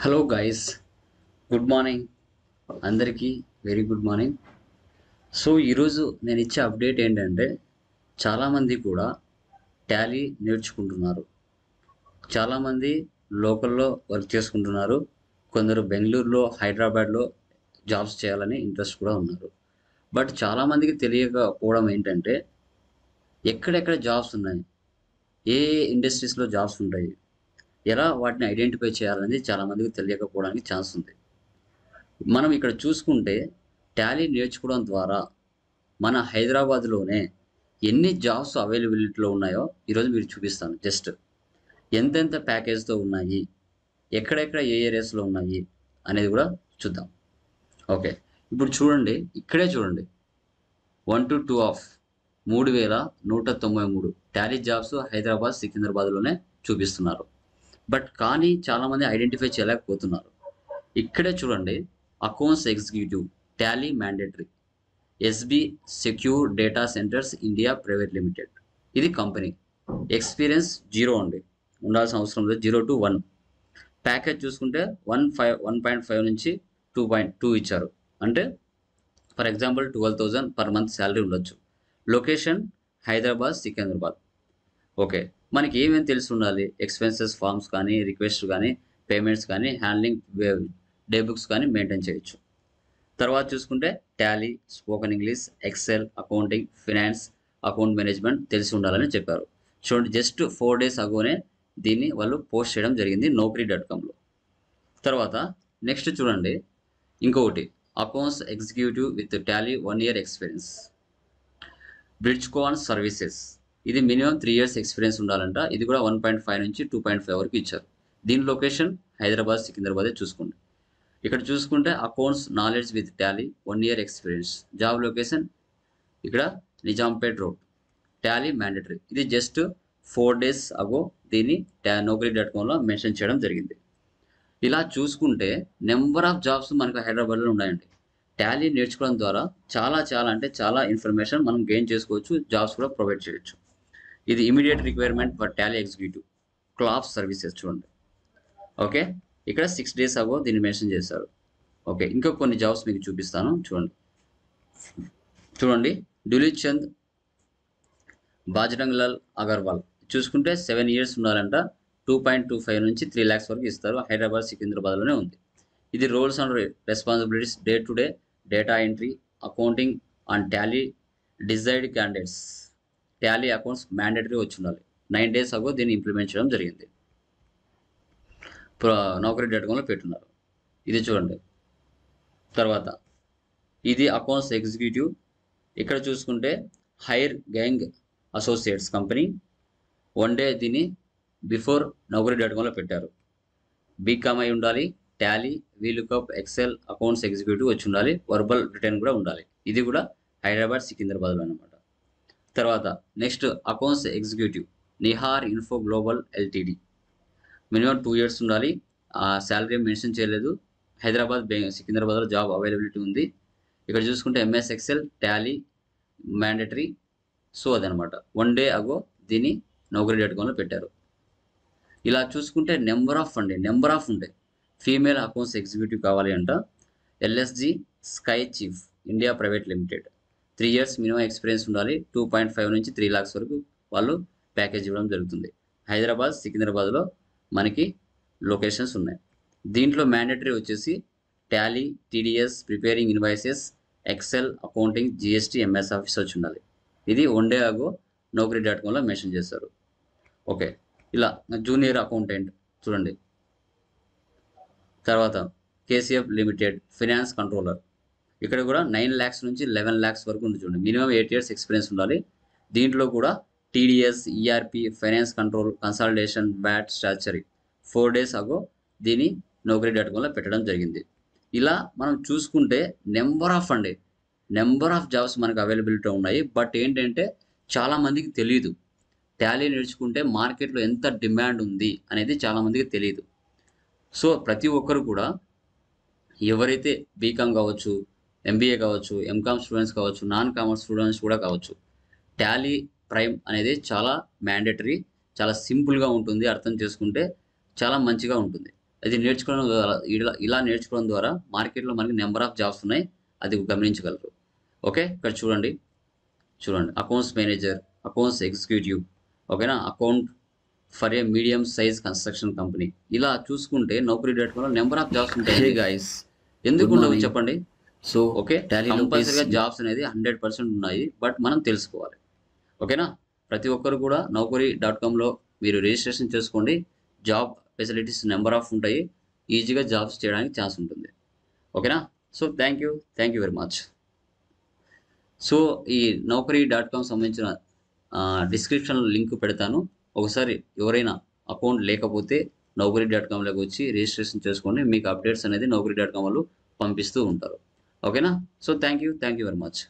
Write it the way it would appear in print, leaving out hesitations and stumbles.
Hello guys, good morning. అందరికీ very good morning. So ఈరోజు నేను ఇచ్చే అప్డేట్ ఏంటంటే, చాలామంది కూడా టాలీ నేర్చుకుంటున్నారు. చాలామంది లోకల్లో వర్క్ చేసుకుంటున్నారు. కొందరు బెంగళూరులో, హైదరాబాద్లో జాబ్స్ చేయాలని ఇంట్రెస్ట్ కూడా ఉన్నారు. బట్ చాలామందికి తెలియకపోవడం ఏంటంటే, ఎక్కడెక్కడ జాబ్స్ ఉన్నాయి, ఏ ఇండస్ట్రీస్లో జాబ్స్ ఉంటాయి, ఎలా వాటిని ఐడెంటిఫై చేయాలనేది చాలామందికి తెలియకపోవడానికి ఛాన్స్ ఉంది. మనం ఇక్కడ చూసుకుంటే టాలీ నేర్చుకోవడం ద్వారా మన హైదరాబాద్లోనే ఎన్ని జాబ్స్ అవైలబిలిటీలో ఉన్నాయో ఈరోజు మీరు చూపిస్తాను. జస్ట్ ఎంతెంత ప్యాకేజ్తో ఉన్నాయి, ఎక్కడెక్కడ ఏ ఏరియాస్లో ఉన్నాయి అనేది కూడా చూద్దాం. ఓకే, ఇప్పుడు చూడండి, ఇక్కడే చూడండి, 1 to 2 of 3193 Tally jobs Hyderabad, సికింద్రాబాద్లోనే చూపిస్తున్నారు. బట్ కానీ చాలామంది ఐడెంటిఫై చేయలేకపోతున్నారు. ఇక్కడే చూడండి, accounts executive Tally mandatory, SB secure data centers India private limited. ఇది కంపెనీ. ఎక్స్పీరియన్స్ 0 అండి, ఉండాల్సిన అవసరం లేదు. 0 to 1. ప్యాకేజ్ చూసుకుంటే 1.5 నుంచి 2.2 ఇచ్చారు. అంటే for example 12,000 per month salary ఉండొచ్చు. లొకేషన్ హైదరాబాద్, సికింద్రాబాద్. ఓకే, మనకి ఏమేమి తెలిసి ఉండాలి? ఎక్స్పెన్సెస్ ఫార్మ్స్ కానీ, రిక్వెస్ట్ కానీ, పేమెంట్స్ కానీ, హ్యాండ్లింగ్ డే బుక్స్ కానీ మెయింటైన్ చేయొచ్చు. తర్వాత చూసుకుంటే Tally, spoken English, Excel, accounting, finance, account management తెలిసి ఉండాలని చెప్పారు. చూడండి, జస్ట్ 4 days అగోనే దీన్ని వాళ్ళు పోస్ట్ చేయడం జరిగింది naukri.comలో. తర్వాత నెక్స్ట్ చూడండి, ఇంకొకటి accounts executive with Tally 1 year experience, Bridgecon services. ఇది మినిమం 3 years ఎక్స్పీరియన్స్ ఉండాలంట. ఇది కూడా 1.5 నుంచి 2.5 వరకు ఇచ్చారు. దీని లొకేషన్ హైదరాబాద్, సికింద్రాబాదే చూసుకోండి. ఇక్కడ చూసుకుంటే accounts knowledge with Tally 1 year experience, job location ఇక్కడ నిజాంపేట్ రోడ్, టాలీ మ్యాండేటరీ. ఇది జస్ట్ 4 days అగో దీన్ని naukri.comలో మెన్షన్ చేయడం జరిగింది. ఇలా చూసుకుంటే నెంబర్ ఆఫ్ జాబ్స్ మనకు హైదరాబాద్లో ఉన్నాయండి. టాలీ నేర్చుకోవడం ద్వారా చాలా ఇన్ఫర్మేషన్ మనం గెయిన్ చేసుకోవచ్చు, జాబ్స్ కూడా ప్రొవైడ్ చేయొచ్చు. ఇది immediate requirement for Tally executive calf services. చూడండి, ఓకే, ఇక్కడ 6 days అగో దీన్ని మెన్షన్ చేశారు. ఓకే, ఇంకా కొన్ని జాబ్స్ మీకు చూపిస్తాను. చూడండి, డులీత్ చంద్ బాజరంగ్లాల్ అగర్వాల్ చూసుకుంటే 7 years ఉండాలంట. 2.25 నుంచి 3 lakhs వరకు ఇస్తారు. హైదరాబాద్, సికింద్రాబాద్లోనే ఉంది. ఇది roles and responsibilities day to day data entry, accounting and Tally desired candidates. Tally accounts mandatory వచ్చి ఉండాలి. 9 days అగో దీన్ని ఇంప్లిమెంట్ చేయడం జరిగింది. naukri.comలో పెట్టున్నారు. ఇది చూడండి. తర్వాత ఇది అకౌంట్స్ ఎగ్జిక్యూటివ్. ఇక్కడ చూసుకుంటే Hire Gang Associates company. 1 day దీన్ని బిఫోర్ naukri.comలో పెట్టారు. బీకామ్ అయి ఉండాలి. Tally, VLOOKUP, Excel, accounts executive వచ్చి ఉండాలి. వర్బల్ రిటర్న్ కూడా ఉండాలి. ఇది కూడా హైదరాబాద్, సికింద్రాబాద్లో అనమాట. తర్వాత next accounts executive Nihar info global LTD. Minimum 2 years ఉండాలి. శాలరీ మెన్షన్ చేయలేదు. హైదరాబాద్, సికింద్రాబాద్లో జాబ్ అవైలబిలిటీ ఉంది. ఇక్కడ చూసుకుంటే MS Excel, Tally mandatory. So అదనమాట. 1 day అగో దీన్ని naukri.comలో పెట్టారు. ఇలా చూసుకుంటే నెంబర్ ఆఫ్ ఉంటాయి. ఫీమేల్ అకౌంట్స్ ఎగ్జిక్యూటివ్ కావాలి అంట. LSG sky chief India private limited. 3 years minimum experience ఉండాలి. 2.5 నుంచి 3 lakhs వరకు వాళ్ళు ప్యాకేజ్ ఇవ్వడం జరుగుతుంది. హైదరాబాద్, సికింద్రాబాద్లో మనకి లొకేషన్స్ ఉన్నాయి. దీంట్లో మ్యాండేటరీ వచ్చేసి Tally, TDS, preparing invoices, Excel, accounting, GST, MS Office వచ్చి ఉండాలి. ఇది 1 day అగో naukri.comలో మెన్షన్ చేశారు. ఓకే, ఇలా జూనియర్ అకౌంటెంట్ చూడండి. తర్వాత కేసీఎఫ్ లిమిటెడ్ ఫినాన్స్ కంట్రోలర్. ఇక్కడ కూడా 9 lakhs నుంచి 11 lakhs వరకు ఉంది. చూడండి, మినిమం 8 years ఎక్స్పీరియన్స్ ఉండాలి. దీంట్లో కూడా TDS, ERP, finance control, consolidation, VAT, స్టాచరీ. 4 days అగో దీన్ని naukri.comలో పెట్టడం జరిగింది. ఇలా మనం చూసుకుంటే నెంబర్ ఆఫ్ జాబ్స్ మనకు అవైలబిలిటీ ఉన్నాయి. బట్ ఏంటంటే చాలామందికి తెలియదు. టాలీ నేర్చుకుంటే మార్కెట్లో ఎంత డిమాండ్ ఉంది అనేది చాలామందికి తెలియదు. సో ప్రతి ఒక్కరు కూడా, ఎవరైతే బీకామ్ కావచ్చు, ఎంబీఏ కావచ్చు, ఎంకామ్ స్టూడెంట్స్ కావచ్చు, నాన్ కామర్స్ స్టూడెంట్స్ కూడా కావచ్చు, టాలీ ప్రైమ్ అనేది చాలా మ్యాండేటరీ, చాలా సింపుల్గా ఉంటుంది. అర్థం చేసుకుంటే చాలా మంచిగా ఉంటుంది. అది నేర్చుకోవడం ద్వారా ఇలా నేర్చుకోవడం ద్వారా మార్కెట్లో మనకి నెంబర్ ఆఫ్ జాబ్స్ ఉన్నాయి, అది గమనించగలరు. ఓకే, ఇక్కడ చూడండి అకౌంట్స్ మేనేజర్, అకౌంట్స్ ఎగ్జిక్యూటివ్, ఓకేనా, account for a medium size construction company. ఇలా చూసుకుంటే Naukri.comలో నెంబర్ ఆఫ్ జాబ్స్ ఉంటాయి. Hey guys, ఎందుకు good ఉండవు morning. చెప్పండి? So, ఓకే, Tally కంపల్సరీగా Lopez, జాబ్స్ అనేది 100% ఉన్నాయి, బట్ మనం తెలుసుకోవాలి. ఓకేనా, ప్రతి ఒక్కరు కూడా Naukri.comలో మీరు రిజిస్ట్రేషన్ చేసుకోండి. జాబ్ ఫెసిలిటీస్ నెంబర్ ఆఫ్ ఉంటాయి, ఈజీగా జాబ్స్ చేయడానికి ఛాన్స్ ఉంటుంది. ఓకేనా, so thank you very much. So ఈ Naukri.com సంబంధించిన డిస్క్రిప్షన్లో లింక్ పెడతాను. ఒకసారి ఎవరైనా అకౌంట్ లేకపోతే Naukri.comలోకి వచ్చి రిజిస్ట్రేషన్ చేసుకోండి. మీకు అప్డేట్స్ అనేది Naukri.com వాళ్ళు పంపిస్తూ ఉంటారు. ఓకేనా, so thank you very much.